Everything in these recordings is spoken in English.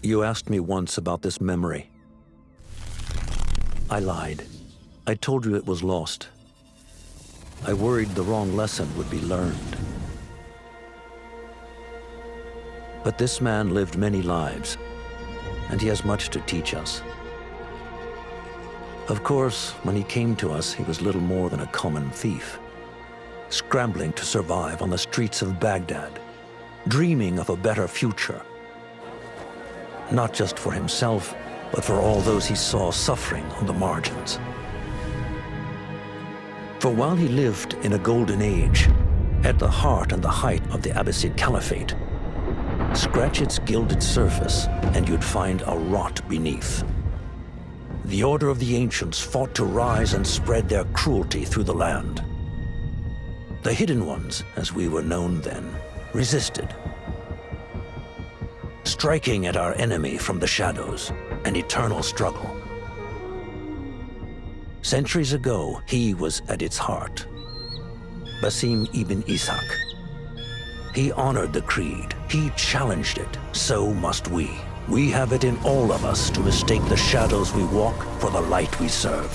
You asked me once about this memory. I lied. I told you it was lost. I worried the wrong lesson would be learned. But this man lived many lives, and he has much to teach us. Of course, when he came to us, he was little more than a common thief, scrambling to survive on the streets of Baghdad, dreaming of a better future. Not just for himself, but for all those he saw suffering on the margins. For while he lived in a golden age, at the heart and the height of the Abbasid Caliphate, scratch its gilded surface and you'd find a rot beneath. The Order of the Ancients fought to rise and spread their cruelty through the land. The Hidden Ones, as we were known then, resisted, striking at our enemy from the shadows, an eternal struggle. Centuries ago, he was at its heart. Basim ibn Ishaq. He honored the creed. He challenged it. So must we. We have it in all of us to mistake the shadows we walk for the light we serve.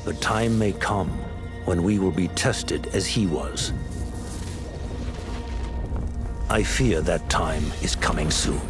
The time may come when we will be tested as he was. I fear that time is coming soon.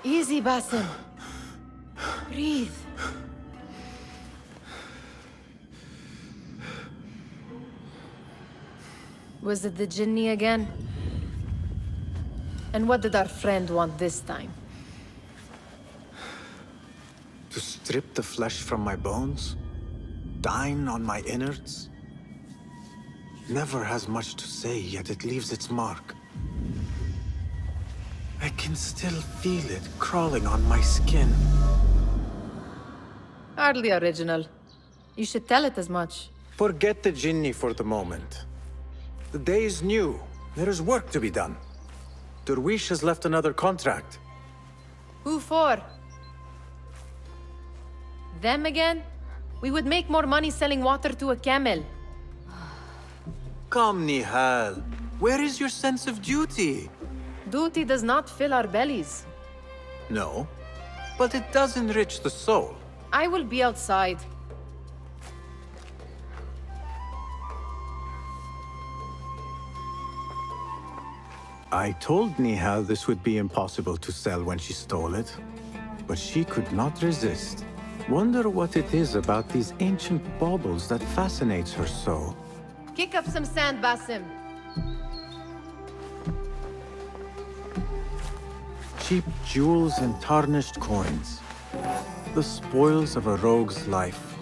Easy, Basim. Breathe. Was it the Jinni again? And what did our friend want this time? To strip the flesh from my bones? Dine on my innards? Never has much to say, yet it leaves its mark. I can still feel it crawling on my skin. Hardly original. You should tell it as much. Forget the Jinni for the moment. The day is new. There is work to be done. Derwish has left another contract. Who for? Them again? We would make more money selling water to a camel. Come, Nihal. Where is your sense of duty? Duty does not fill our bellies. No, but it does enrich the soul. I will be outside. I told Nihal this would be impossible to sell when she stole it, but she could not resist. Wonder what it is about these ancient baubles that fascinates her so. Kick up some sand, Basim. Cheap jewels and tarnished coins. The spoils of a rogue's life.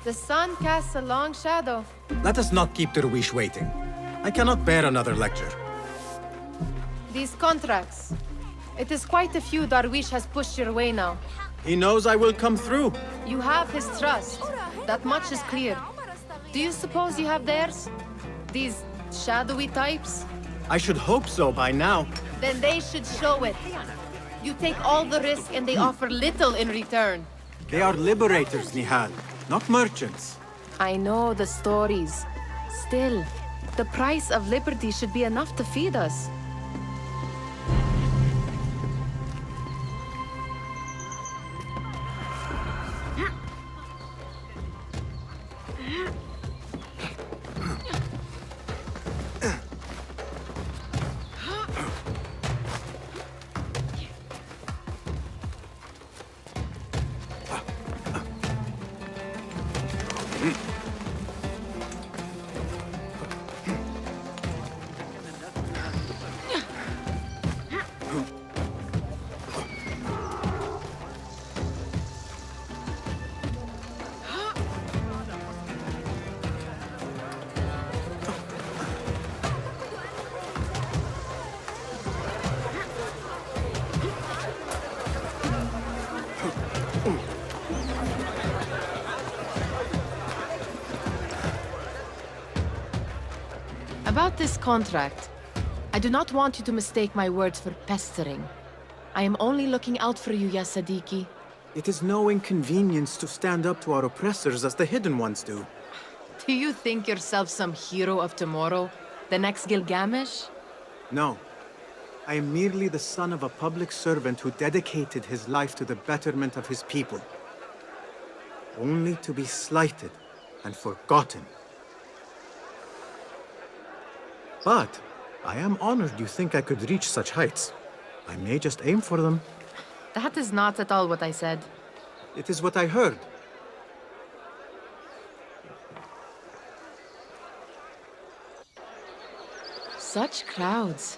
The sun casts a long shadow. Let us not keep Derwish waiting. I cannot bear another lecture. These contracts. It is quite a few Darwish has pushed your way now. He knows I will come through. You have his trust. That much is clear. Do you suppose you have theirs? These shadowy types? I should hope so by now. Then they should show it. You take all the risk and they offer little in return. They are liberators, Nihal, not merchants. I know the stories. Still, the price of liberty should be enough to feed us. About this contract, I do not want you to mistake my words for pestering. I am only looking out for you, ya Sadiki. It is no inconvenience to stand up to our oppressors as the Hidden Ones do. Do you think yourself some hero of tomorrow? The next Gilgamesh? No. I am merely the son of a public servant who dedicated his life to the betterment of his people. Only to be slighted and forgotten. But I am honored you think I could reach such heights. I may just aim for them. That is not at all what I said. It is what I heard. Such crowds.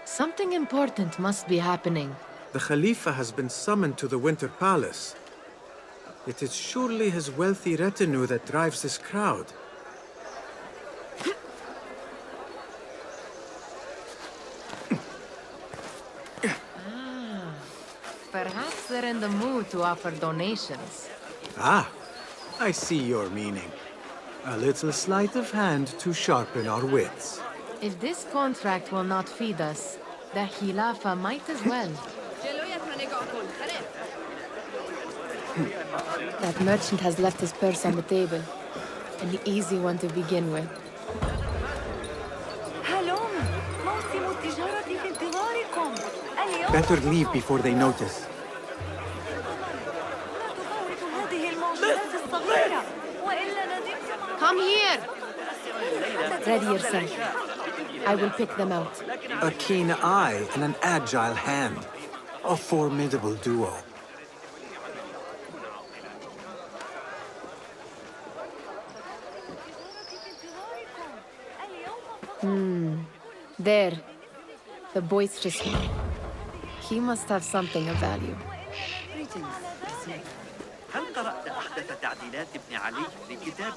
Something important must be happening. The Khalifa has been summoned to the Winter Palace. It is surely his wealthy retinue that drives this crowd. Perhaps they're in the mood to offer donations. Ah, I see your meaning. A little sleight of hand to sharpen our wits. If this contract will not feed us, the Khilafa might as well. That merchant has left his purse on the table. An easy one to begin with. Better leave before they notice. Come here! Ready yourself. I will pick them out. A keen eye and an agile hand. A formidable duo. There. The boisterous one. He must have something of value. هل قرأت أحدث تعديلات ابن علي لكتاب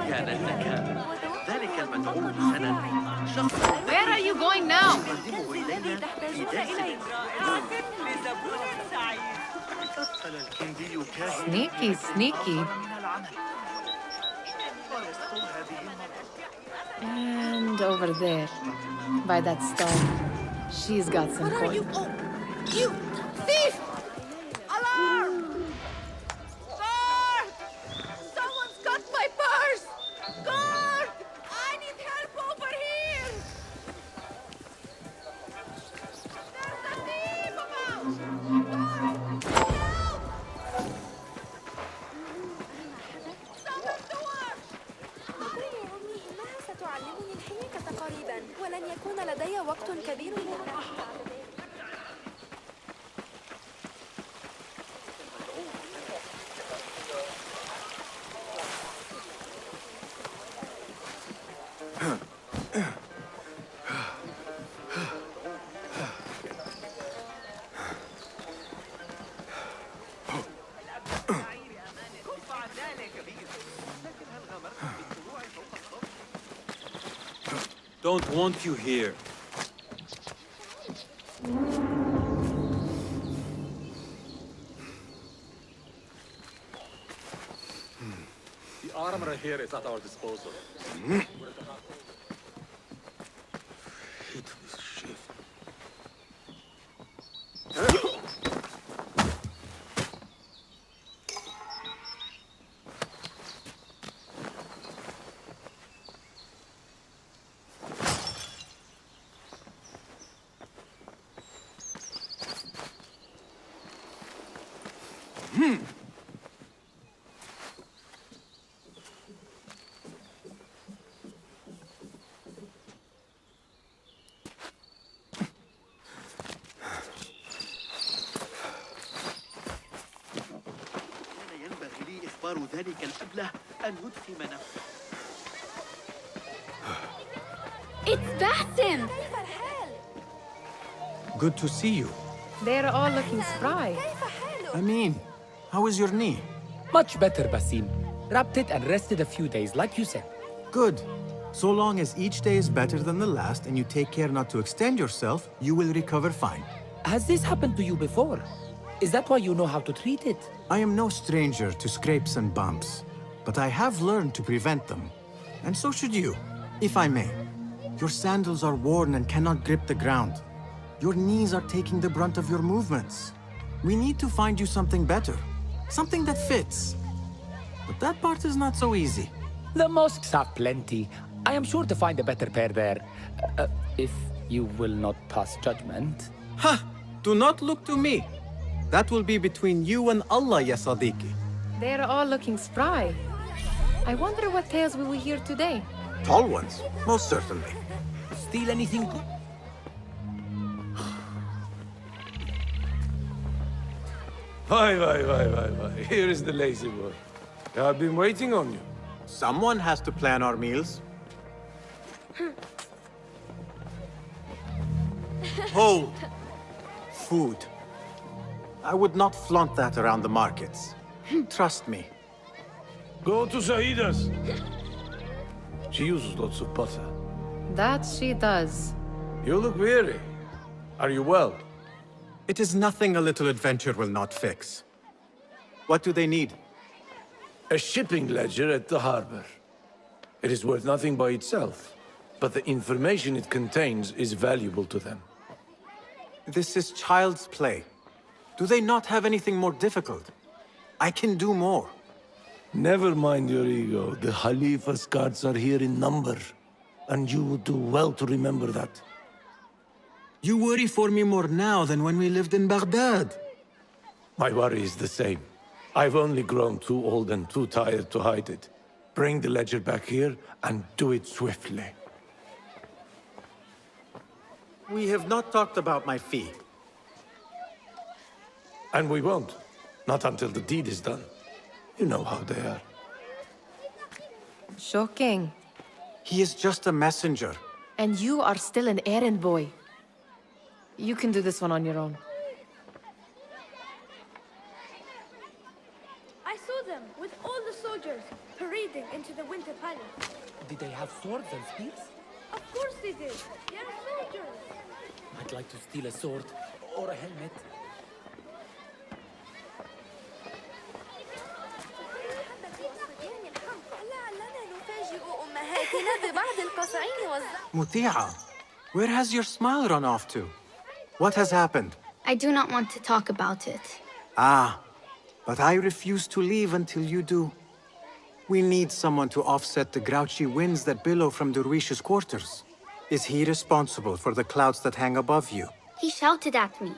كان لك ذلك المدعو حسنا شخصا Where are you going now? يقدمه إلينا في درس أدخل الكندي كاهن Sneaky, sneaky. And over there, by that stone, she's got some coin. Oh, you thief! Alarm! Guard! Someone's got my purse! Guard! I need help over here! There's a thief about! Guard! Help! Someone to work! أخبرني أمي إنها ستعلمني الحنكة قريبا ولن يكون لدي وقت كبير للتعلم. Don't want you here. The armor here is at our disposal. Hate this shit. كان ينبغي لي إخبار ذلك الأبله أن يدفم نفسه It's Basim! Good to see you. They're all looking spry. Amin, how is your knee? Much better, Basim. Wrapped it and rested a few days, like you said. Good. So long as each day is better than the last and you take care not to extend yourself, you will recover fine. Has this happened to you before? Is that why you know how to treat it? I am no stranger to scrapes and bumps, but I have learned to prevent them. And so should you, if I may. Your sandals are worn and cannot grip the ground. Your knees are taking the brunt of your movements. We need to find you something better, something that fits. But that part is not so easy. The mosques have plenty. I am sure to find a better pair there. If you will not pass judgment. Ha! Do not look to me. That will be between you and Allah, ya Sadiqi. They're all looking spry. I wonder what tales we will hear today. Tall ones, most certainly. Steal anything good? Why. Here is the lazy boy. I've been waiting on you. Someone has to plan our meals. Hold. Food. I would not flaunt that around the markets. Trust me. Go to Saida's. She uses lots of butter. That she does. You look weary. Are you well? It is nothing a little adventure will not fix. What do they need? A shipping ledger at the harbor. It is worth nothing by itself, but the information it contains is valuable to them. This is child's play. Do they not have anything more difficult? I can do more. Never mind your ego. The Khalifa's guards are here in number, and you would do well to remember that. You worry for me more now than when we lived in Baghdad. My worry is the same. I've only grown too old and too tired to hide it. Bring the ledger back here, and do it swiftly. We have not talked about my fee. And we won't. Not until the deed is done. You know how they are. Shocking. He is just a messenger. And you are still an errand boy. You can do this one on your own. I saw them with all the soldiers parading into the Winter Palace. Did they have swords and spears? Of course they did. They're soldiers. I'd like to steal a sword or a helmet. Muti'a, where has your smile run off to? What has happened? I do not want to talk about it. Ah, but I refuse to leave until you do. We need someone to offset the grouchy winds that billow from Derwish's quarters. Is he responsible for the clouds that hang above you? He shouted at me,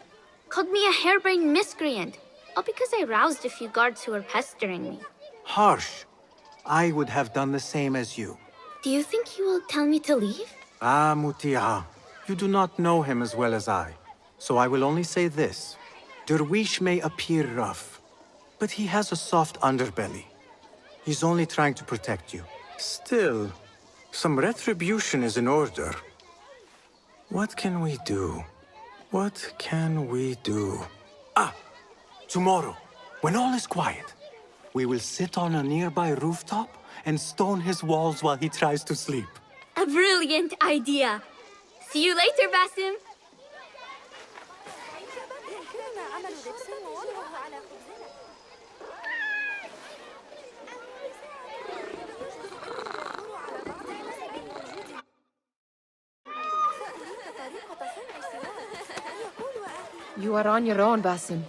called me a harebrained miscreant, all because I roused a few guards who were pestering me. Harsh. I would have done the same as you. Do you think he will tell me to leave? Ah, Muti'a, you do not know him as well as I. So I will only say this. Derwish may appear rough, but he has a soft underbelly. He's only trying to protect you. Still, some retribution is in order. What can we do? What can we do? Ah! Tomorrow, when all is quiet, we will sit on a nearby rooftop and stone his walls while he tries to sleep. A brilliant idea. See you later, Basim. You are on your own, Basim.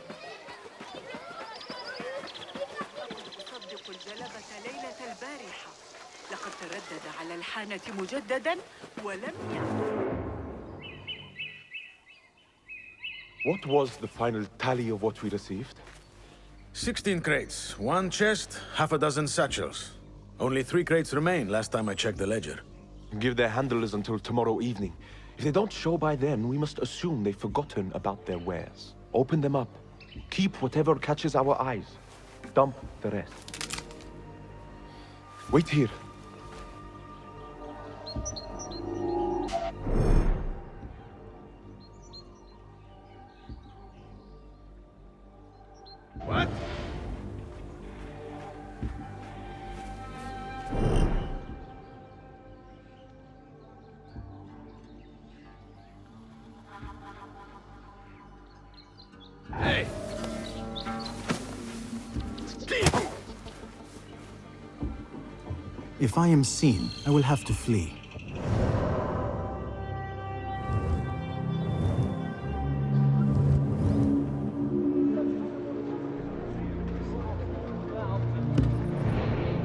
What was the final tally of what we received? 16 crates, 1 chest, half a dozen satchels. Only 3 crates remain last time I checked the ledger. Give their handlers until tomorrow evening. If they don't show by then, we must assume they've forgotten about their wares. Open them up. Keep whatever catches our eyes. Dump the rest. Wait here. What? If I am seen, I will have to flee.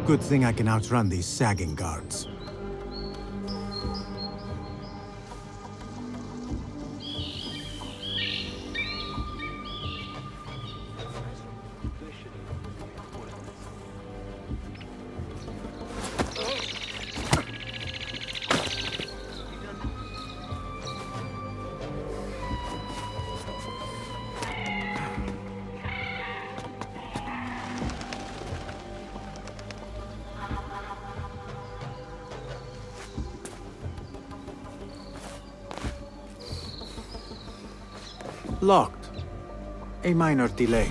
Good thing I can outrun these sagging guards. Locked. A minor delay.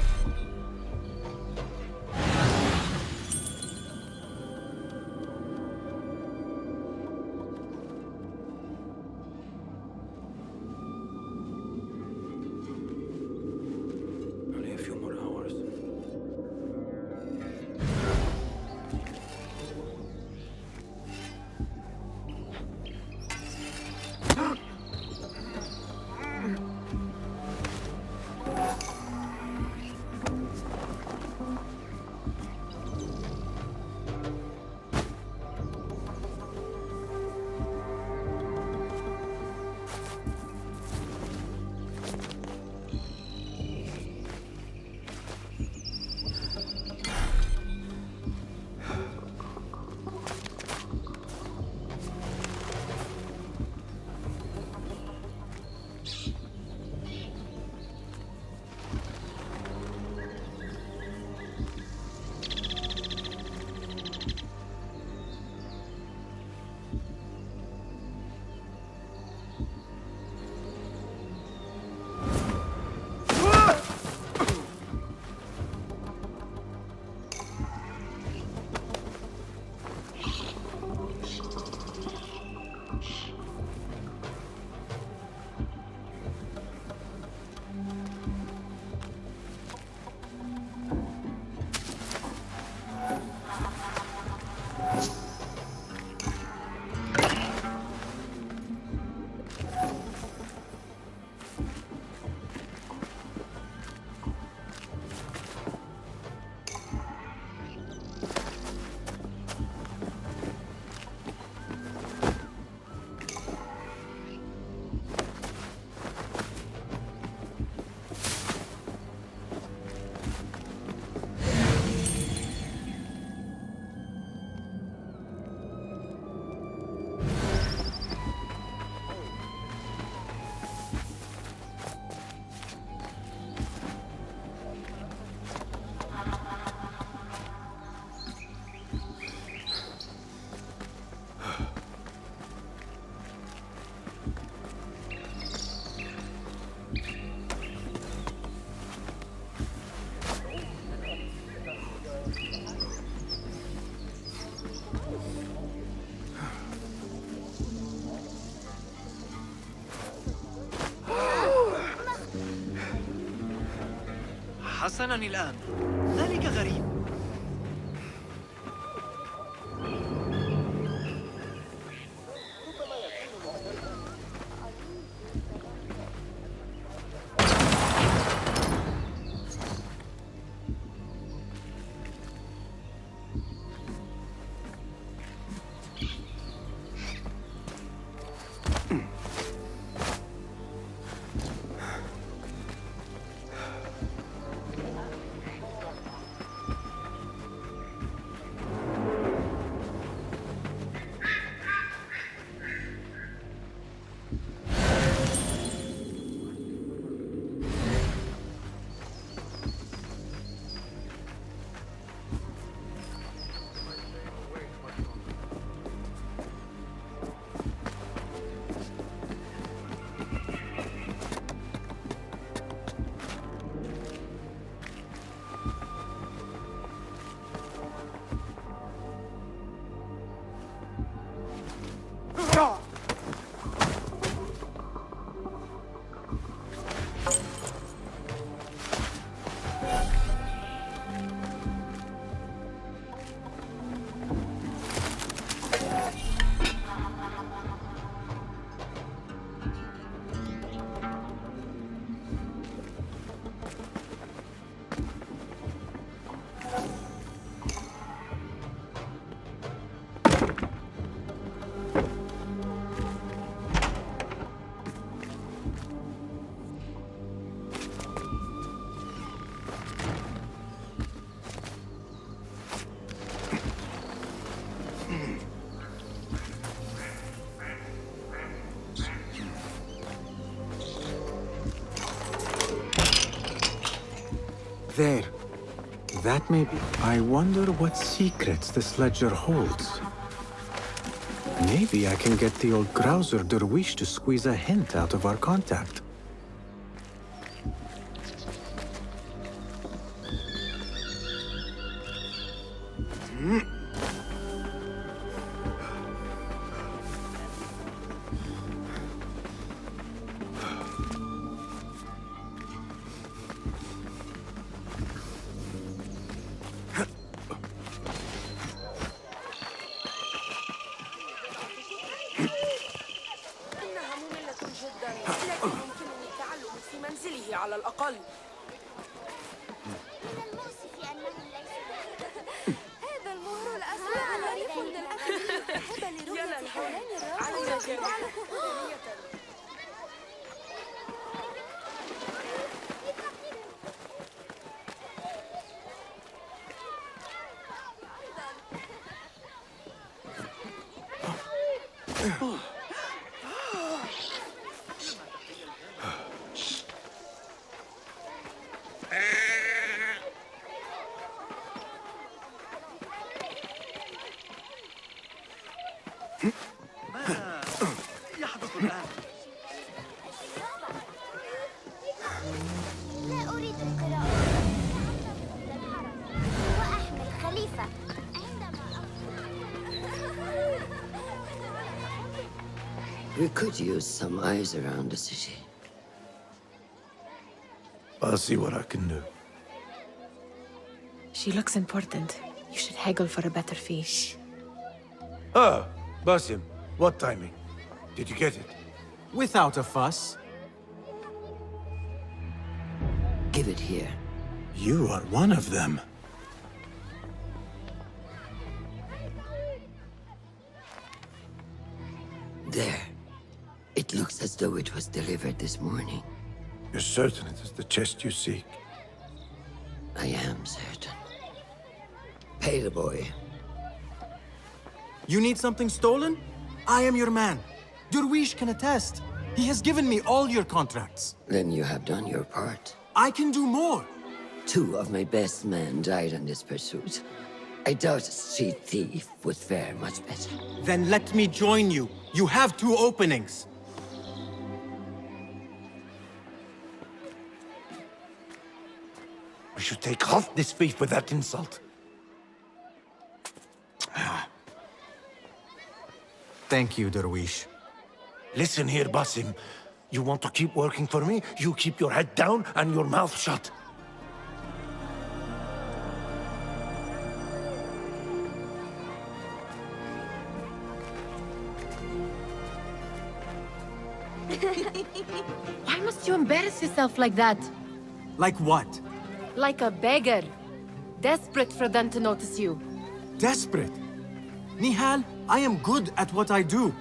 Only a few more hours. حسناً الآن. ذلك غريب. There. That may be... I wonder what secrets this ledger holds. Maybe I can get the old grouser Derwish to squeeze a hint out of our contact. إنها مملة جدا، لكن يمكنني التعلم في منزله على الأقل. من المؤسف أنهم ليسوا هذا المهر الأسود الغريب من الأكل ذهب لرؤية حولان الراس ماذا يحدث الآن؟ لا أريد القراءة. وأحمل خليفة عندما We could use some eyes around the city. I'll see what I can do. She looks important. You should haggle for a better fee. Ah, Basim, what timing? Did you get it? Without a fuss. Give it here. You are one of them. There. It looks as though it was delivered this morning. You're certain it is the chest you seek? I am certain. Pay the boy. You need something stolen? I am your man. Derwish can attest. He has given me all your contracts. Then you have done your part. I can do more. 2 of my best men died in this pursuit. I doubt a street thief would fare much better. Then let me join you. You have 2 openings. We should take off this beef with that insult. Thank you, Derwish. Listen here, Basim. You want to keep working for me? You keep your head down and your mouth shut. Why must you embarrass yourself like that? Like what? Like a beggar. Desperate for them to notice you. Desperate? Nihal, I am good at what I do.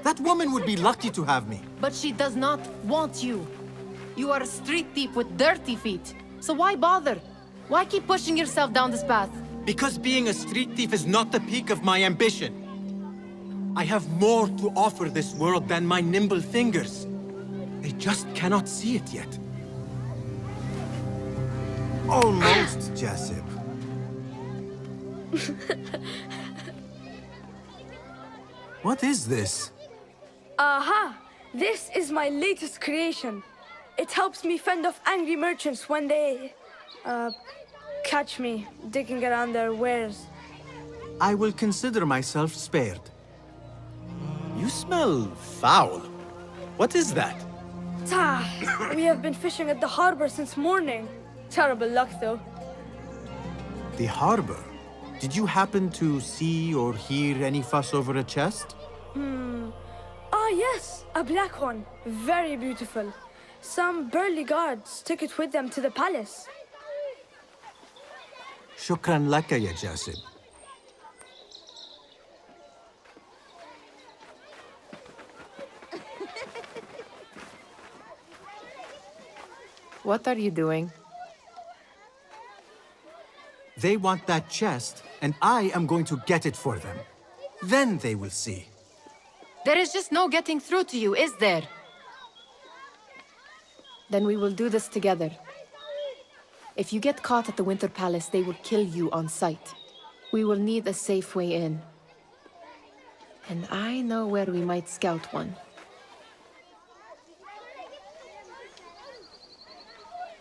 That woman would be lucky to have me. But she does not want you. You are a street thief with dirty feet. So why bother? Why keep pushing yourself down this path? Because being a street thief is not the peak of my ambition. I have more to offer this world than my nimble fingers. They just cannot see it yet. Almost, Jasip. What is this? Aha! This is my latest creation. It helps me fend off angry merchants when they... catch me digging around their wares. I will consider myself spared. You smell foul. What is that? We have been fishing at the harbor since morning. Terrible luck, though. The harbor? Did you happen to see or hear any fuss over a chest? Ah, yes, a black one. Very beautiful. Some burly guards took it with them to the palace. Shukran laka, ya Jasib. What are you doing? They want that chest, and I am going to get it for them. Then they will see. There is just no getting through to you, is there? Then we will do this together. If you get caught at the Winter Palace, they will kill you on sight. We will need a safe way in. And I know where we might scout one.